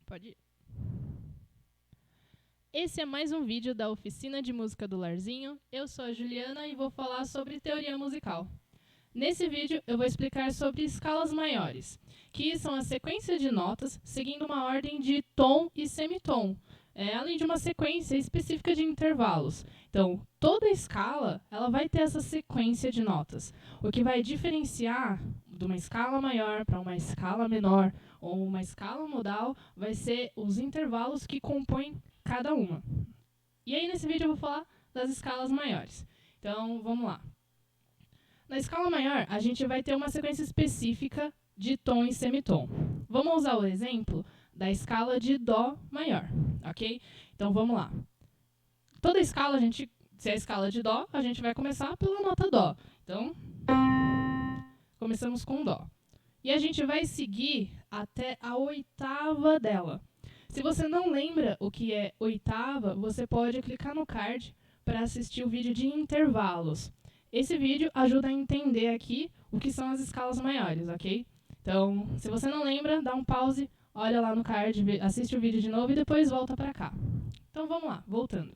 Pode ir. Esse é mais um vídeo da Oficina de Música do Larzinho. Eu sou a Juliana e vou falar sobre teoria musical. Nesse vídeo eu vou explicar sobre escalas maiores, que são a sequência de notas seguindo uma ordem de tom e semitom, além de uma sequência específica de intervalos. Então, toda escala ela vai ter essa sequência de notas. O que vai diferenciar de uma escala maior para uma escala menor ou uma escala modal vai ser os intervalos que compõem cada uma. E aí, nesse vídeo, eu vou falar das escalas maiores. Então, vamos lá. Na escala maior, a gente vai ter uma sequência específica de tom e semitom. Vamos usar o exemplo da escala de Dó maior, ok? Então, vamos lá. Toda escala, se é a escala de Dó, a gente vai começar pela nota Dó. Então, começamos com Dó. E a gente vai seguir até a oitava dela. Se você não lembra o que é oitava, você pode clicar no card para assistir o vídeo de intervalos. Esse vídeo ajuda a entender aqui o que são as escalas maiores, ok? Então, se você não lembra, dá um pause, olha lá no card, assiste o vídeo de novo e depois volta para cá. Então, vamos lá, voltando.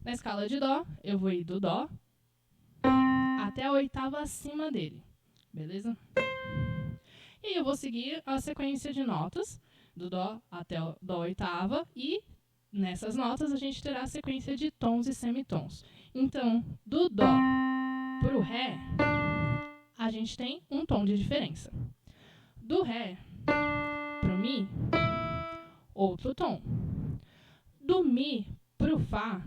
Na escala de Dó, eu vou ir do Dó até a oitava acima dele, beleza? E eu vou seguir a sequência de notas, do Dó até o Dó oitava, e nessas notas a gente terá a sequência de tons e semitons. Então, do Dó para o Ré, a gente tem um tom de diferença. Do Ré para o Mi, outro tom. Do Mi para o Fá,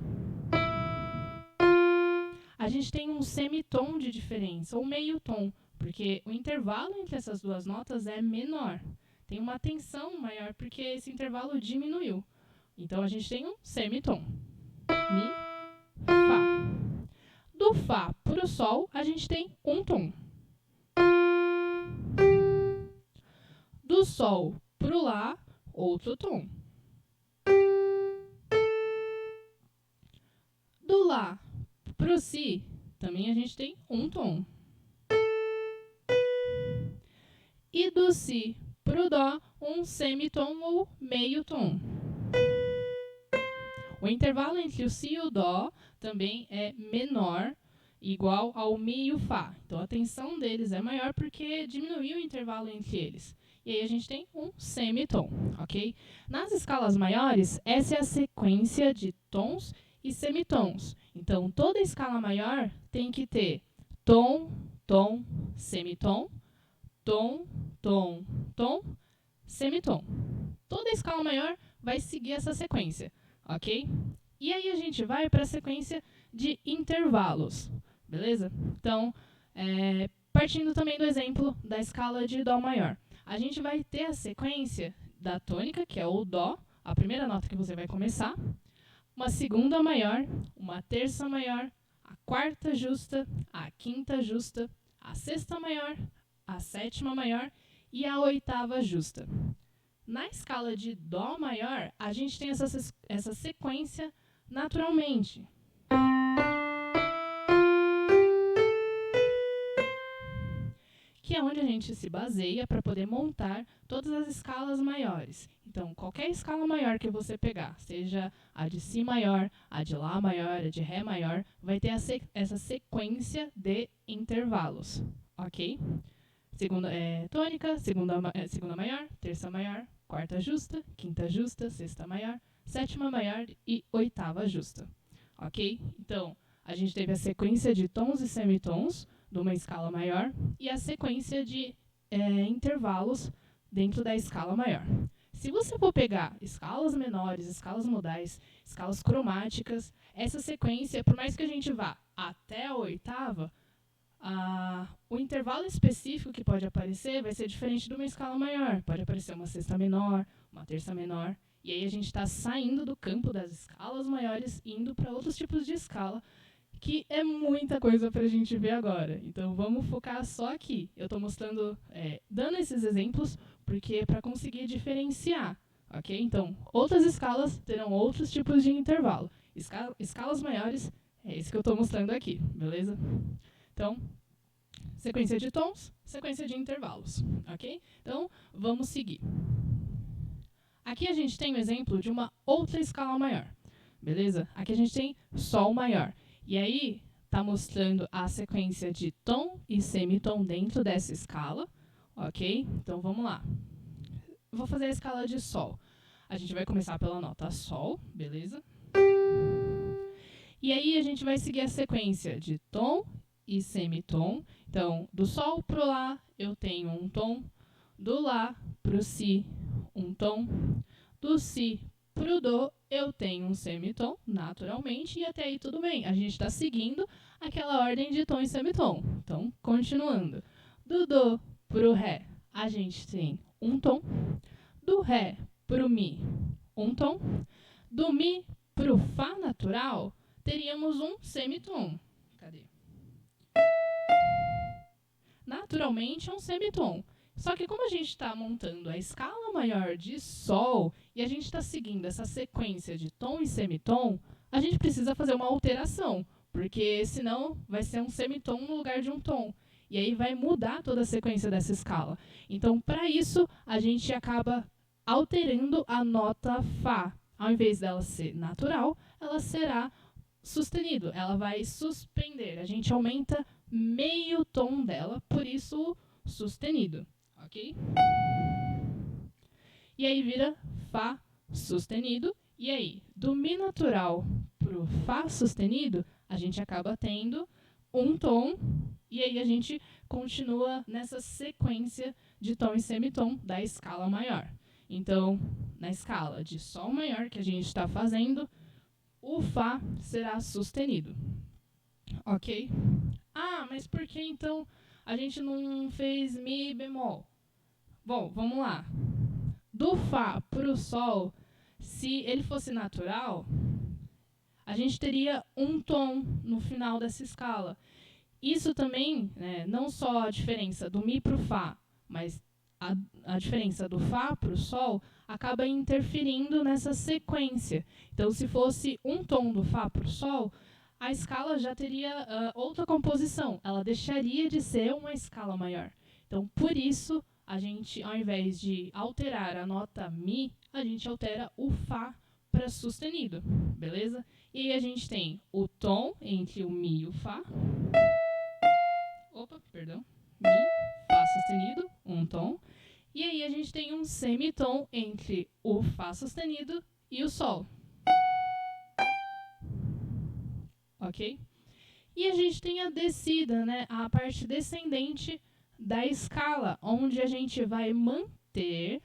a gente tem um semitom de diferença, ou meio tom, porque o intervalo entre essas duas notas é menor. Tem uma tensão maior porque esse intervalo diminuiu. Então, a gente tem um semitom. Mi, Fá. Do Fá para o Sol, a gente tem um tom. Do Sol para o Lá, outro tom. Do Lá para o Si, também a gente tem um tom. E do Si para o Dó, um semitom ou meio tom. O intervalo entre o Si e o Dó também é menor, igual ao Mi e o Fá. Então, a tensão deles é maior porque diminuiu o intervalo entre eles. E aí a gente tem um semitom, ok? Nas escalas maiores, essa é a sequência de tons e semitons. Então, toda escala maior tem que ter tom, tom, semitom, tom, tom, tom, semitom. Toda escala maior vai seguir essa sequência, ok? E aí a gente vai para a sequência de intervalos, beleza? Então, partindo também do exemplo da escala de Dó maior. A gente vai ter a sequência da tônica, que é o Dó, a primeira nota que você vai começar, uma segunda maior, uma terça maior, a quarta justa, a quinta justa, a sexta maior, a sétima maior e a oitava justa. Na escala de Dó maior, a gente tem essa sequência naturalmente. Que é onde a gente se baseia para poder montar todas as escalas maiores. Então, qualquer escala maior que você pegar, seja a de Si maior, a de Lá maior, a de Ré maior, vai ter essa sequência de intervalos, ok? Tônica, segunda maior, terça maior, quarta justa, quinta justa, sexta maior, sétima maior e oitava justa, ok? Então, a gente teve a sequência de tons e semitons de uma escala maior e a sequência de intervalos dentro da escala maior. Se você for pegar escalas menores, escalas modais, escalas cromáticas, essa sequência, por mais que a gente vá até a oitava, o intervalo específico que pode aparecer vai ser diferente de uma escala maior. Pode aparecer uma sexta menor, uma terça menor, e aí a gente está saindo do campo das escalas maiores e indo para outros tipos de escala, que é muita coisa para a gente ver agora. Então, vamos focar só aqui. Eu estou mostrando, dando esses exemplos, porque é para conseguir diferenciar, ok? Então, outras escalas terão outros tipos de intervalo. Escalas maiores, é isso que eu estou mostrando aqui, beleza? Então, sequência de tons, sequência de intervalos, ok? Então, vamos seguir. Aqui a gente tem um exemplo de uma outra escala maior, beleza? Aqui a gente tem Sol maior. E aí, está mostrando a sequência de tom e semitom dentro dessa escala, ok? Então, vamos lá. Vou fazer a escala de Sol. A gente vai começar pela nota Sol, beleza? E aí, a gente vai seguir a sequência de tom e semitom. Então, do Sol para o Lá, eu tenho um tom. Do Lá para o Si, um tom. Do Si para o Do, eu tenho um semitom, naturalmente, e até aí tudo bem. A gente está seguindo aquela ordem de tom e semitom. Então, continuando. Do Do para o Ré, a gente tem um tom. Do Ré para o Mi, um tom. Do Mi para o Fá natural, teríamos um semitom. Cadê? Naturalmente, é um semitom. Só que como a gente está montando a escala maior de Sol e a gente está seguindo essa sequência de tom e semitom, a gente precisa fazer uma alteração, porque senão vai ser um semitom no lugar de um tom. E aí vai mudar toda a sequência dessa escala. Então, para isso, a gente acaba alterando a nota Fá. Ao invés dela ser natural, ela será sustenido. Ela vai suspender. A gente aumenta meio tom dela, por isso sustenido. Ok? E aí vira Fá sustenido. E aí, do Mi natural para o Fá sustenido, a gente acaba tendo um tom. E aí a gente continua nessa sequência de tom e semitom da escala maior. Então, na escala de Sol maior que a gente está fazendo, o Fá será sustenido. Ok? Ah, mas por que então a gente não fez Mi bemol? Bom, vamos lá. Do Fá para o Sol, se ele fosse natural, a gente teria um tom no final dessa escala. Isso também, né, não só a diferença do Mi para o Fá, mas a diferença do Fá para o Sol acaba interferindo nessa sequência. Então, se fosse um tom do Fá para o Sol, a escala já teria outra composição. Ela deixaria de ser uma escala maior. Então, por isso, a gente, ao invés de alterar a nota Mi, a gente altera o Fá para sustenido, beleza? E aí a gente tem o tom entre o Mi e o Fá. Mi, Fá sustenido, um tom. E aí a gente tem um semitom entre o Fá sustenido e o Sol. Ok? E a gente tem a descida, né? A parte descendente da escala, onde a gente vai manter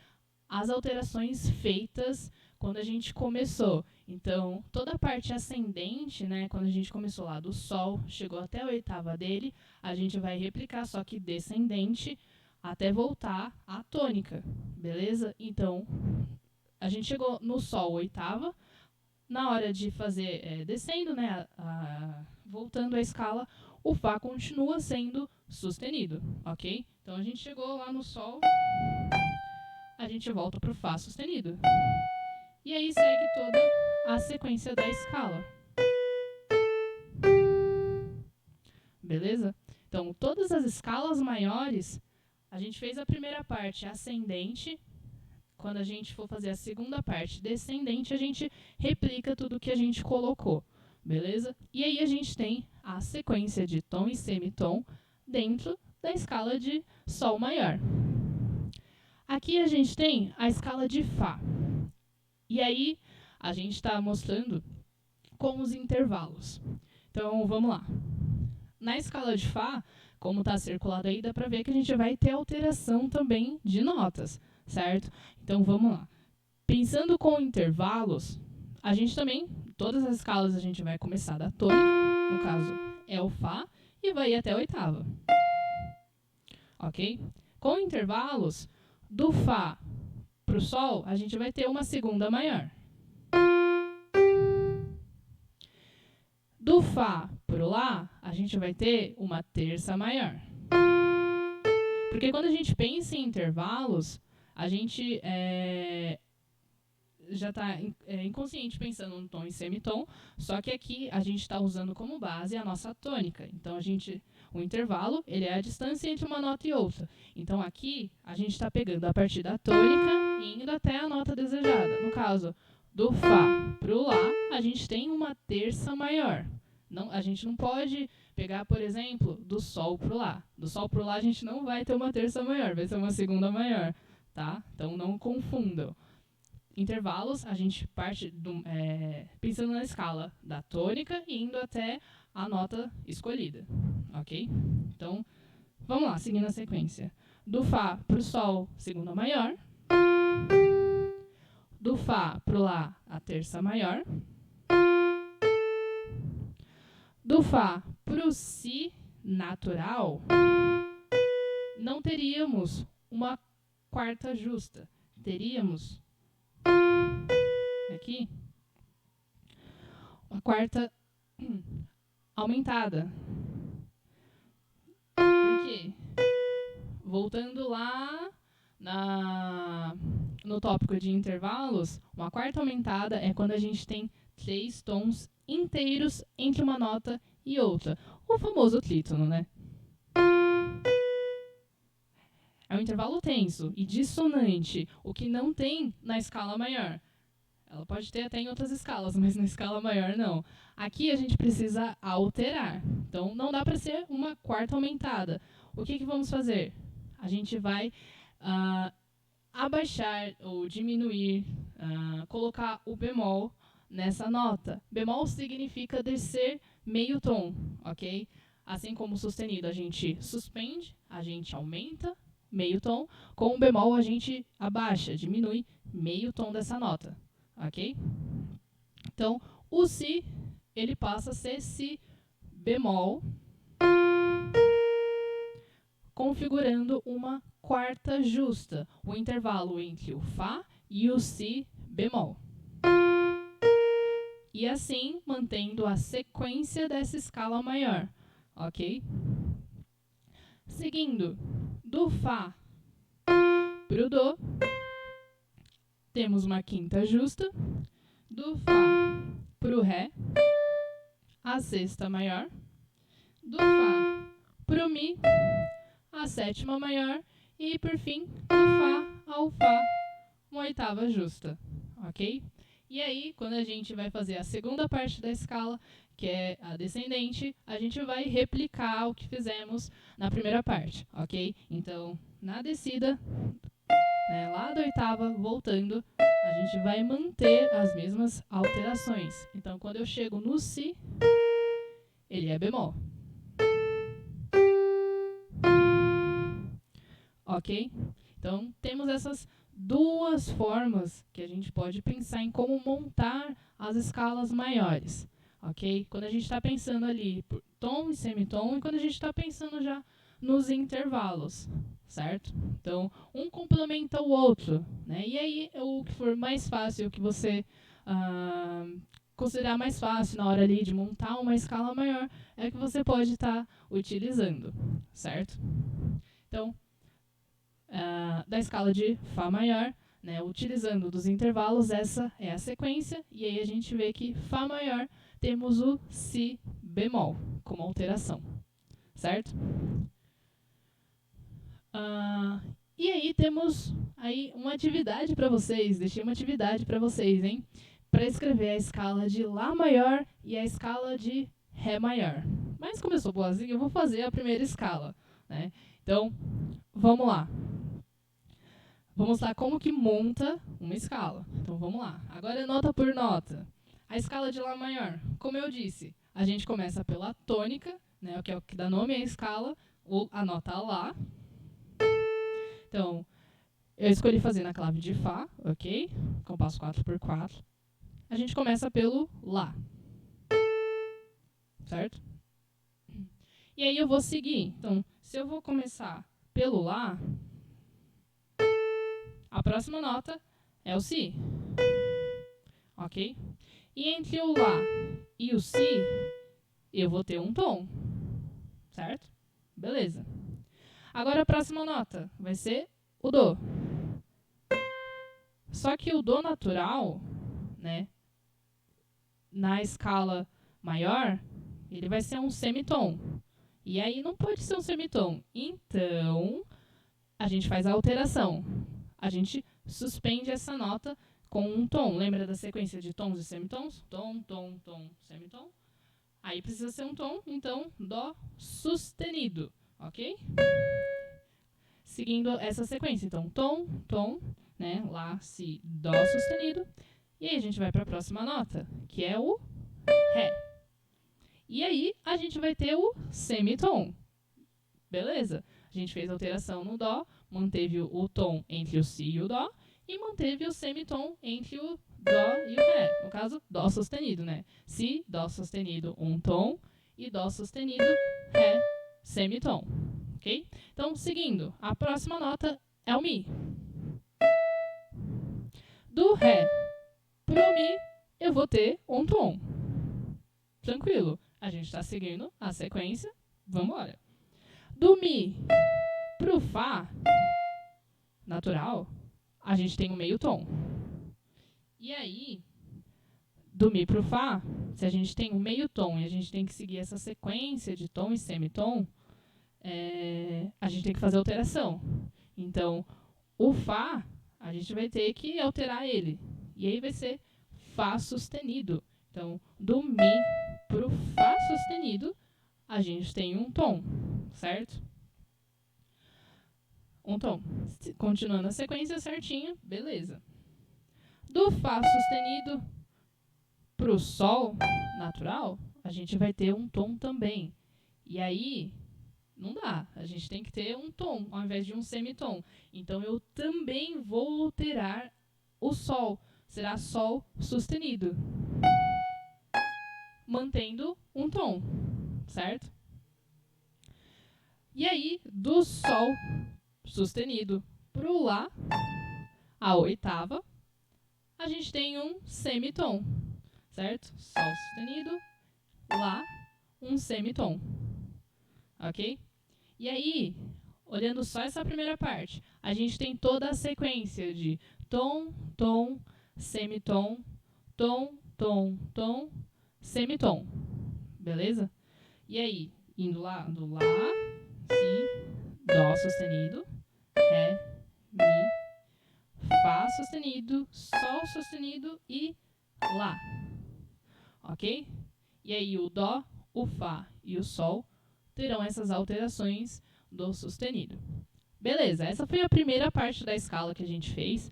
as alterações feitas quando a gente começou. Então, toda a parte ascendente, né, quando a gente começou lá do Sol, chegou até a oitava dele, a gente vai replicar, só que descendente, até voltar à tônica, beleza? Então, a gente chegou no Sol, oitava, na hora de fazer descendo, né, voltando a escala, o Fá continua sendo sustenido, ok? Então, a gente chegou lá no Sol, a gente volta para o Fá sustenido. E aí segue toda a sequência da escala. Beleza? Então, todas as escalas maiores, a gente fez a primeira parte ascendente. Quando a gente for fazer a segunda parte descendente, a gente replica tudo que a gente colocou. Beleza? E aí a gente tem a sequência de tom e semitom dentro da escala de Sol maior. Aqui a gente tem a escala de Fá. E aí, a gente está mostrando com os intervalos. Então, vamos lá. Na escala de Fá, como está circulado aí, dá para ver que a gente vai ter alteração também de notas, certo? Então, vamos lá. Pensando com intervalos, a gente também, todas as escalas a gente vai começar da tônica, no caso é o Fá, e vai ir até a oitava. Ok? Com intervalos, do Fá para o Sol, a gente vai ter uma segunda maior. Do Fá para o Lá, a gente vai ter uma terça maior. Porque quando a gente pensa em intervalos, a gente já está inconsciente pensando no tom e semitom, só que aqui a gente está usando como base a nossa tônica. Então, o intervalo ele é a distância entre uma nota e outra. Então, aqui a gente está pegando a partir da tônica indo até a nota desejada. No caso, do Fá para o Lá, a gente tem uma terça maior. Não, a gente não pode pegar, por exemplo, do Sol para o Lá. Do Sol para o Lá, a gente não vai ter uma terça maior, vai ser uma segunda maior, tá? Então, não confundam. Intervalos, a gente parte pensando na escala da tônica e indo até a nota escolhida, ok? Então, vamos lá, seguindo a sequência. Do Fá para o Sol, segunda maior. Do Fá para o Lá, a terça maior. Do Fá para o Si natural, não teríamos uma quarta justa. Teríamos aqui uma quarta aumentada. Por quê? Voltando lá no tópico de intervalos, uma quarta aumentada é quando a gente tem 3 tons inteiros entre uma nota e outra. O famoso trítono, né? É um intervalo tenso e dissonante, o que não tem na escala maior. Ela pode ter até em outras escalas, mas na escala maior não. Aqui a gente precisa alterar. Então, não dá para ser uma quarta aumentada. O que vamos fazer? A gente vai abaixar ou diminuir, colocar o bemol nessa nota. Bemol significa descer meio tom, ok? Assim como sustenido, a gente suspende, a gente aumenta meio tom. Com o bemol, a gente abaixa, diminui meio tom dessa nota. Ok? Então, o Si, ele passa a ser Si bemol, configurando uma quarta justa, o intervalo entre o Fá e o Si bemol. E assim, mantendo a sequência dessa escala maior. Ok? Seguindo, do Fá para o Dó, temos uma quinta justa. Do Fá para o Ré, a sexta maior. Do Fá para o Mi, a sétima maior. E, por fim, do Fá ao Fá, uma oitava justa. Ok? E aí, quando a gente vai fazer a segunda parte da escala, que é a descendente, a gente vai replicar o que fizemos na primeira parte. Ok? Então, na descida, lá da oitava, voltando, a gente vai manter as mesmas alterações. Então, quando eu chego no Si, ele é bemol. Ok? Então, temos essas duas formas que a gente pode pensar em como montar as escalas maiores. Ok? Quando a gente está pensando ali por tom e semitom, e quando a gente está pensando já nos intervalos. Certo? Então, um complementa o outro, né? E aí, o que for mais fácil, o que você considerar mais fácil na hora ali de montar uma escala maior, é que você pode estar utilizando, certo? Então, da escala de Fá maior, né, utilizando dos intervalos, essa é a sequência, e aí a gente vê que Fá maior, temos o Si bemol como alteração, certo? E aí temos aí uma atividade para vocês, deixei uma atividade para vocês, hein? Para escrever a escala de Lá maior e a escala de Ré maior. Mas como eu sou boazinha, eu vou fazer a primeira escala, né? Então, vamos lá. Vamos lá como que monta uma escala. Então, vamos lá. Agora é nota por nota. A escala de Lá maior, como eu disse, a gente começa pela tônica, né, que é o que dá nome à escala, ou a nota Lá. Então, eu escolhi fazer na clave de Fá, ok? Compasso 4x4. A gente começa pelo Lá. Certo? E aí eu vou seguir. Então, se eu vou começar pelo Lá, a próxima nota é o Si. Ok? E entre o Lá e o Si, eu vou ter um tom. Certo? Beleza. Agora a próxima nota vai ser o Dó. Só que o Dó natural, né, na escala maior, ele vai ser um semitom. E aí não pode ser um semitom. Então, a gente faz a alteração. A gente suspende essa nota com um tom. Lembra da sequência de tons e semitons? Tom, tom, tom, semitom. Aí precisa ser um tom, então, dó sustenido, ok? Seguindo essa sequência, então, tom, tom, né? Lá, si, dó sustenido. E aí a gente vai para a próxima nota, que é o ré. E aí a gente vai ter o semitom. Beleza? A gente fez a alteração no dó, manteve o tom entre o si e o dó, e manteve o semitom entre o dó e o ré. No caso, dó sustenido, né? Si, dó sustenido, um tom, e dó sustenido, ré, semitom. Ok? Então, seguindo, a próxima nota é o mi. Do ré pro mi, eu vou ter um tom. Tranquilo. A gente está seguindo a sequência. Vamos embora. Do mi pro fá, natural, a gente tem um meio tom. E aí, do mi pro fá, se a gente tem um meio tom e a gente tem que seguir essa sequência de tom e semitom, a gente tem que fazer alteração. Então, o fá, a gente vai ter que alterar ele. E aí vai ser fá sustenido. Então, do mi pro fá sustenido, a gente tem um tom, certo? Um tom. Continuando a sequência certinha, beleza. Do fá sustenido pro sol natural, a gente vai ter um tom também. E aí, não dá. A gente tem que ter um tom ao invés de um semitom. Então, eu também vou alterar o sol. Será sol sustenido. Mantendo um tom, certo? E aí, do sol sustenido pro lá, a oitava, a gente tem um semitom, certo? Sol sustenido, lá, um semitom, ok? E aí, olhando só essa primeira parte, a gente tem toda a sequência de tom, tom, semitom, tom, tom, tom, semitom, beleza? E aí, indo lá, do lá, si, dó sustenido, ré, mi, fá sustenido, sol sustenido e lá, ok? E aí o dó, o fá e o sol terão essas alterações do sustenido. Beleza, essa foi a primeira parte da escala que a gente fez,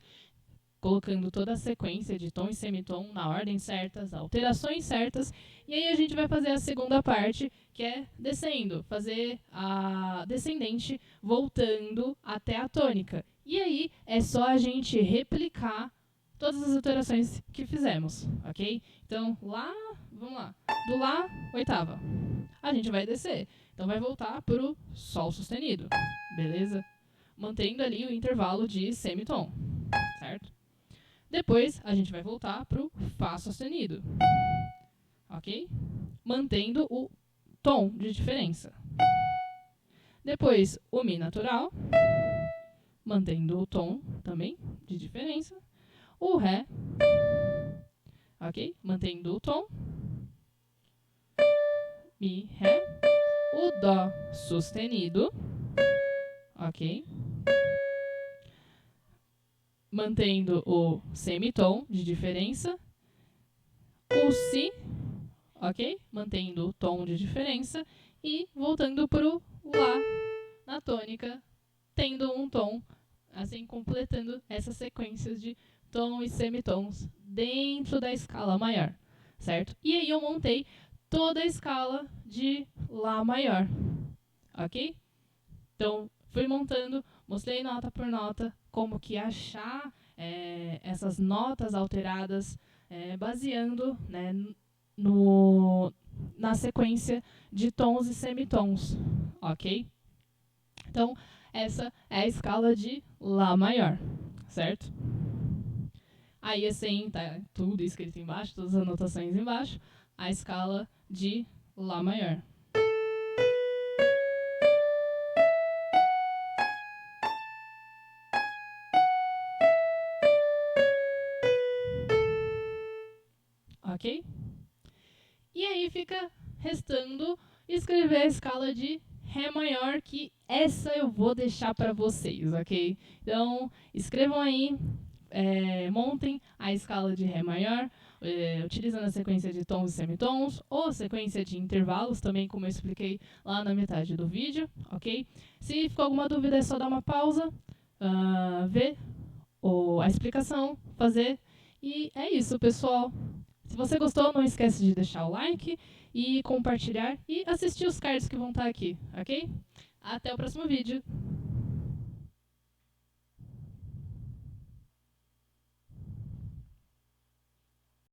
colocando toda a sequência de tom e semitom na ordem certas, alterações certas, e aí a gente vai fazer a segunda parte, que é descendo, fazer a descendente voltando até a tônica. E aí é só a gente replicar todas as alterações que fizemos, ok? Então, lá, vamos lá, do lá, oitava, a gente vai descer, então vai voltar pro sol sustenido, beleza? Mantendo ali o intervalo de semitom, certo? Depois, a gente vai voltar para o Fá sustenido, ok? Mantendo o tom de diferença. Depois, o Mi natural, mantendo o tom também de diferença. O Ré, ok? Mantendo o tom. Mi, Ré. O Dó sustenido, ok? Mantendo o semitom de diferença. O Si, ok? Mantendo o tom de diferença e voltando para o Lá na tônica, tendo um tom, assim, completando essas sequências de tom e semitons dentro da escala maior, certo? E aí eu montei toda a escala de Lá maior, ok? Então, fui montando, mostrei nota por nota como que achar essas notas alteradas, baseando, né, na sequência de tons e semitons, ok? Então, essa é a escala de Lá maior, certo? Aí, assim, tá tudo escrito embaixo, todas as anotações embaixo, a escala de Lá maior. Ok? E aí fica restando escrever a escala de Ré maior, que essa eu vou deixar para vocês, ok? Então, escrevam aí, montem a escala de Ré maior, utilizando a sequência de tons e semitons, ou a sequência de intervalos também, como eu expliquei lá na metade do vídeo, ok? Se ficou alguma dúvida, é só dar uma pausa, ver a explicação, fazer, e é isso, pessoal. Se você gostou, não esquece de deixar o like e compartilhar e assistir os cards que vão estar aqui, ok? Até o próximo vídeo!